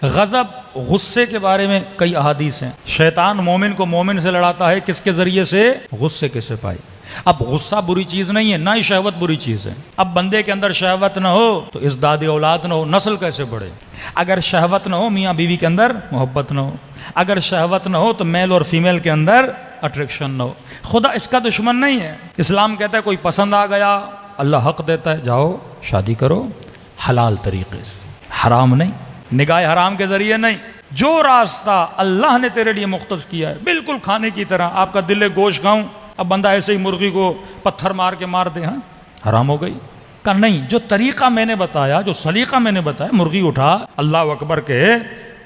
غضب غصے کے بارے میں کئی احادیث ہیں. شیطان مومن کو مومن سے لڑاتا ہے کس کے ذریعے سے؟ غصے کے سپاہی. اب غصہ بری چیز نہیں ہے، نہ ہی شہوت بری چیز ہے. اب بندے کے اندر شہوت نہ ہو تو ازداد اولاد نہ ہو، نسل کیسے بڑھے؟ اگر شہوت نہ ہو میاں بیوی کے اندر محبت نہ ہو، اگر شہوت نہ ہو تو میل اور فیمیل کے اندر اٹریکشن نہ ہو. خدا اس کا دشمن نہیں ہے. اسلام کہتا ہے کوئی پسند آ گیا، اللہ حق دیتا ہے جاؤ شادی کرو حلال طریقے سے، حرام نہیں، نگاہ حرام کے ذریعے نہیں. جو راستہ اللہ نے تیرے لیے مختص کیا ہے بالکل کھانے کی طرح. آپ کا دل ہے گوشت کھاؤں، اب بندہ ایسے ہی مرغی کو پتھر مار کے مار دے، ہاں حرام ہو گئی. کہ نہیں، جو طریقہ میں نے بتایا، جو سلیقہ میں نے بتایا، مرغی اٹھا اللہ اکبر کے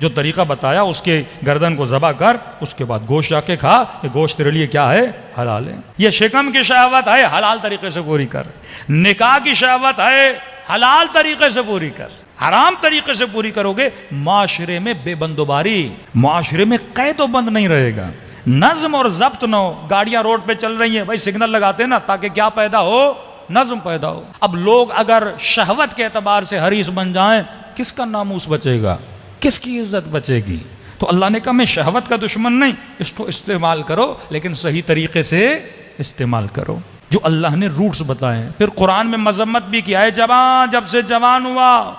جو طریقہ بتایا اس کے گردن کو ذبح کر، اس کے بعد گوشت جا کے کھا. یہ گوشت تیرے لیے کیا ہے؟ حلال ہے. یہ شکم کی شہوت ہے، حلال طریقے سے پوری کر. نکاح کی شہوت ہے، حلال طریقے سے پوری کر. حرام طریقے سے پوری کرو گے معاشرے میں بے بندوباری، معاشرے میں قید و بند نہیں رہے گا، نظم اور ضبط نہ ہو. گاڑیاں روڈ پہ چل رہی ہیں، بھائی سگنل لگاتے ہیں نا تاکہ کیا پیدا ہو؟ نظم پیدا ہو. اب لوگ اگر شہوت کے اعتبار سے حریص بن جائیں، کس کا ناموس بچے گا؟ کس کی عزت بچے گی؟ تو اللہ نے کہا میں شہوت کا دشمن نہیں، اس کو استعمال کرو لیکن صحیح طریقے سے استعمال کرو جو اللہ نے روٹس بتائے ہیں. پھر قرآن میں مذمت بھی کیا ہے، جوان جب سے جوان ہوا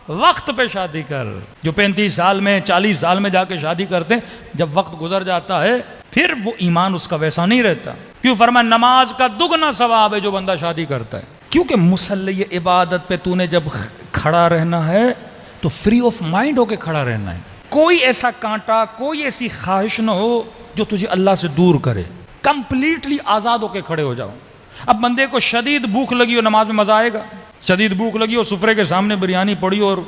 وقت پہ شادی کر. جو 35 سال میں 40 سال میں جا کے شادی کرتے ہیں، جب وقت گزر جاتا ہے پھر وہ ایمان اس کا ویسا نہیں رہتا. کیوں فرمایا نماز کا دگنا ثواب ہے جو بندہ شادی کرتا ہے. کیونکہ مصلی عبادت پہ تو نے جب کھڑا رہنا ہے تو فری آف مائنڈ ہو کے کھڑا رہنا ہے. کوئی ایسا کانٹا، کوئی ایسی خواہش نہ ہو جو تجھے اللہ سے دور کرے. کمپلیٹلی آزاد ہو کے کھڑے ہو جاؤ. اب بندے کو شدید بھوک لگی ہو، نماز میں مزہ آئے گا؟ شدید بھوک لگی ہو، سفرے کے سامنے بریانی پڑی اور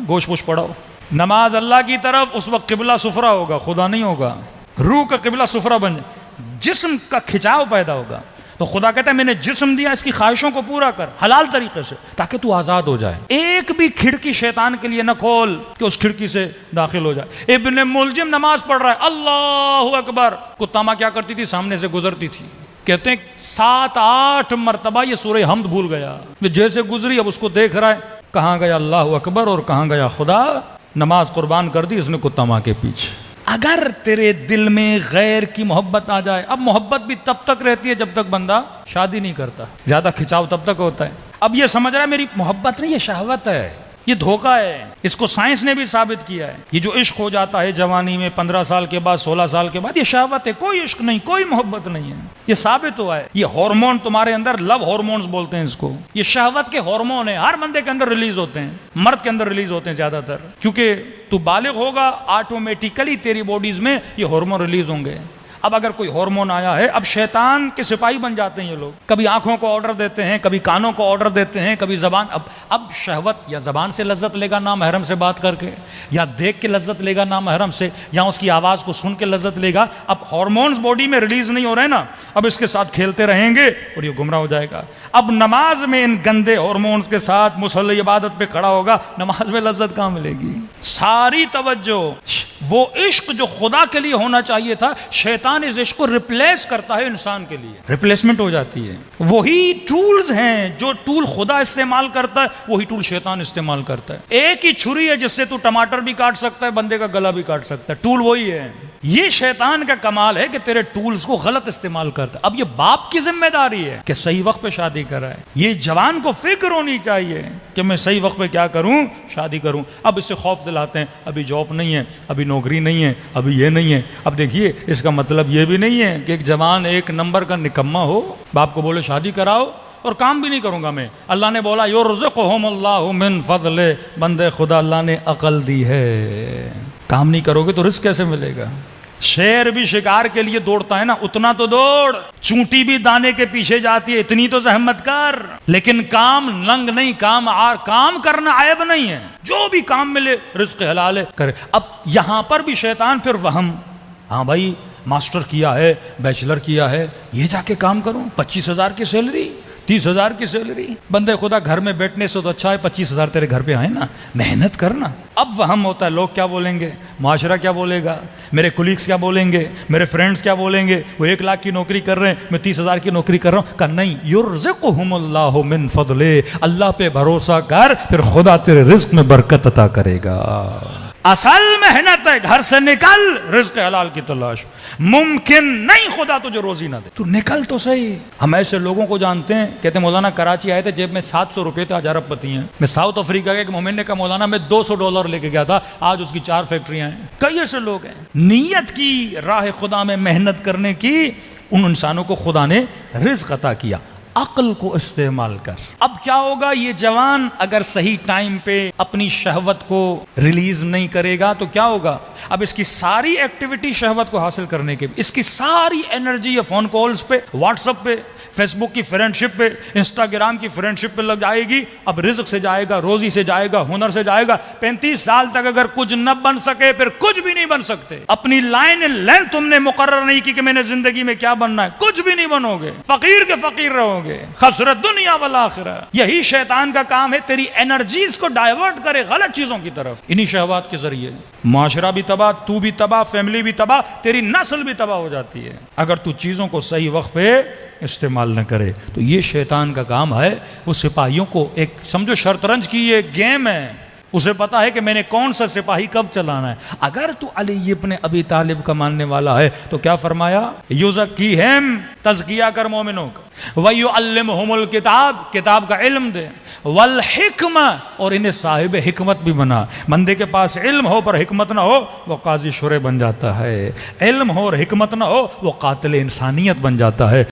گوشت پوش پڑا ہو، نماز اللہ کی طرف، اس وقت قبلہ سفرہ ہوگا، خدا نہیں ہوگا. روح کا قبلہ سفرہ بن جائے، جسم کا کھچاؤ پیدا ہوگا. تو خدا کہتا ہے میں نے جسم دیا، اس کی خواہشوں کو پورا کر حلال طریقے سے تاکہ تو آزاد ہو جائے. ایک بھی کھڑکی شیطان کے لیے نہ کھول کہ اس کھڑکی سے داخل ہو جائے. ابن ملجم نماز پڑھ رہا ہے، اللہ اکبر، کتا ماں کیا کرتی تھی؟ سامنے سے گزرتی تھی. کہتے ہیں 7-8 مرتبہ یہ سورہ حمد بھول گیا. جیسے گزری اب اس کو دیکھ رہا ہے، کہاں گیا اللہ اکبر اور کہاں گیا خدا. نماز قربان کر دی اس نے کتا ماں کے پیچھے. اگر تیرے دل میں غیر کی محبت آ جائے، اب محبت بھی تب تک رہتی ہے جب تک بندہ شادی نہیں کرتا، زیادہ کھچاؤ تب تک ہوتا ہے. اب یہ سمجھ رہا ہے میری محبت نہیں، یہ شہوت ہے، یہ دھوکہ ہے. اس کو سائنس نے بھی ثابت کیا ہے. یہ جو عشق ہو جاتا ہے جوانی میں 15 سال کے بعد 16 سال کے بعد، یہ شہوت ہے، کوئی عشق نہیں، کوئی محبت نہیں ہے. یہ ثابت ہوا ہے. یہ ہارمون تمہارے اندر، لو ہارمونز بولتے ہیں اس کو، یہ شہوت کے ہارمون ہیں، ہر بندے کے اندر ریلیز ہوتے ہیں، مرد کے اندر ریلیز ہوتے ہیں زیادہ تر. کیونکہ تو بالغ ہوگا آٹومیٹیکلی تیری باڈیز میں یہ ہارمون ریلیز ہوں گے. اب اگر کوئی ہارمون آیا ہے، اب شیطان کے سپاہی بن جاتے ہیں یہ لوگ. کبھی آنکھوں کو آرڈر دیتے ہیں، کبھی کانوں کو آرڈر دیتے ہیں، کبھی زبان. اب شہوت یا زبان سے لذت لے گا نامحرم سے بات کر کے، یا دیکھ کے لذت لے گا نامحرم سے، یا اس کی آواز کو سن کے لذت لے گا. اب ہارمونز باڈی میں ریلیز نہیں ہو رہے نا، اب اس کے ساتھ کھیلتے رہیں گے اور یہ گمراہ ہو جائے گا. اب نماز میں ان گندے ہارمونز کے ساتھ مصلی عبادت پہ کھڑا ہوگا، نماز میں لذت کہاں ملے گی؟ ساری توجہ وہ عشق جو خدا کے لیے ہونا چاہیے تھا، شیطان اس عشق کو ریپلیس کرتا ہے انسان کے لیے. ریپلیسمنٹ ہو جاتی ہے. وہی ٹولز ہیں جو ٹول خدا استعمال کرتا ہے، وہی ٹول شیطان استعمال کرتا ہے. ایک ہی چھری ہے جس سے تو ٹماٹر بھی کاٹ سکتا ہے، بندے کا گلا بھی کاٹ سکتا ہے، ٹول وہی ہے. یہ شیطان کا کمال ہے کہ تیرے ٹولز کو غلط استعمال کرتا ہے. اب یہ باپ کی ذمہ داری ہے کہ صحیح وقت پہ شادی کرائے. یہ جوان کو فکر ہونی چاہیے کہ میں صحیح وقت پہ کیا کروں؟ شادی کروں. اب اس سے خوف دلاتے ہیں، ابھی جاب نہیں ہے، ابھی نوکری نہیں ہے، ابھی یہ نہیں ہے. اب دیکھیے اس کا مطلب یہ بھی نہیں ہے کہ ایک جوان ایک نمبر کا نکما ہو، باپ کو بولے شادی کراؤ اور کام بھی نہیں کروں گا میں. اللہ نے بولا یرزقہم اللہ من فضل، بندے خدا اللہ نے عقل دی ہے، کام نہیں کرو گے تو رزق کیسے ملے گا؟ شیر بھی شکار کے لیے دوڑتا ہے نا، اتنا تو دوڑ. چونٹی بھی دانے کے پیچھے جاتی ہے، اتنی تو زحمت کر. لیکن کام لنگ نہیں، کام کرنا عیب نہیں ہے. جو بھی کام ملے رزق حلال ہے کرے. اب یہاں پر بھی شیطان پھر وہم، ہاں بھائی ماسٹر کیا ہے، بیچلر کیا ہے، یہ جا کے کام کروں، 25,000 کی سیلری، 30,000 کی سیلری. بندے خدا گھر میں بیٹھنے سے تو اچھا ہے 25,000 تیرے گھر پہ آئے نا، محنت کرنا. اب وہم ہوتا ہے لوگ کیا بولیں گے، معاشرہ کیا بولے گا، میرے کولیگس کیا بولیں گے، میرے فرینڈز کیا بولیں گے، وہ 1 لاکھ کی نوکری کر رہے ہیں، میں 30,000 کی نوکری کر رہا ہوں. کہ نہیں، یرزقہم اللہ من فضلہ، اللہ پہ بھروسہ کر، پھر خدا تیرے رزق میں برکت عطا کرے گا. اصل محنت ہے گھر سے نکل رزق حلال کی تلاش. ممکن نہیں خدا تجھے روزی نہ دے, تو نکل تو صحیح. ہم ایسے لوگوں کو جانتے ہیں, کہتے ہیں مولانا کراچی آئے تھے جیب میں 700 روپے تھے, آج ارب پتی ہیں. میں ساؤتھ افریقہ کے ایک مومن نے کہا مولانا میں $200 لے کے گیا تھا, آج اس کی 4 فیکٹریاں ہیں. کئی ایسے لوگ ہیں. نیت کی راہ خدا میں محنت کرنے کی, ان انسانوں کو خدا نے رزق عطا کیا. عقل کو استعمال کر. اب کیا ہوگا, یہ جوان اگر صحیح ٹائم پہ اپنی شہوت کو ریلیز نہیں کرے گا تو کیا ہوگا, اب اس کی ساری ایکٹیویٹی شہوت کو حاصل کرنے کے, اس کی ساری انرجی یہ فون کالز پہ, واٹس ایپ پہ, فیس بک کی فرینڈ شپ پہ, انسٹاگرام کی فرینڈ شپ پہ لگ جائے گی. اب رزق سے جائے گا, روزی سے جائے گا, ہنر سے جائے گا. 35 سال تک اگر کچھ نہ بن سکے پھر کچھ بھی نہیں بن سکتے. اپنی لائن لینتھ تم نے مقرر نہیں کی کہ میں نے زندگی میں کیا بننا ہے, کچھ بھی نہیں بنو گے, فقیر کے فقیر رہو گے. خسرت دنیا والآخرہ. یہی شیطان کا کام ہے, تیری انرجیز کو ڈائیورٹ کرے غلط چیزوں کی طرف. انہی شہوات کے ذریعے معاشرہ بھی تباہ, تو بھی تباہ, فیملی بھی تباہ, تیری نسل بھی تباہ ہو جاتی ہے اگر تو چیزوں کو صحیح وقت پہ استعمال نہ کرے. تو یہ شیطان کا کام ہے. وہ سپاہیوں کو ایک سمجھو شطرنج کی یہ گیم ہے, اسے پتا ہے کہ میں نے کون سا سپاہی کب چلانا ہے. اگر تو علی ابن ابی طالب کا ماننے والا ہے تو کیا فرمایا, یزکیہم, تزکیہ کر مومنوں کا, وَيُعَلِّمُهُمُ الْكِتاب, کتاب کا علم دے, وَالْحِکْمَةِ, اور انہیں صاحب حکمت بھی بنا. بندے کے پاس علم ہو پر حکمت نہ ہو وہ قاضی شرع بن جاتا ہے, علم ہو اور حکمت نہ ہو وہ قاتل انسانیت بن جاتا ہے.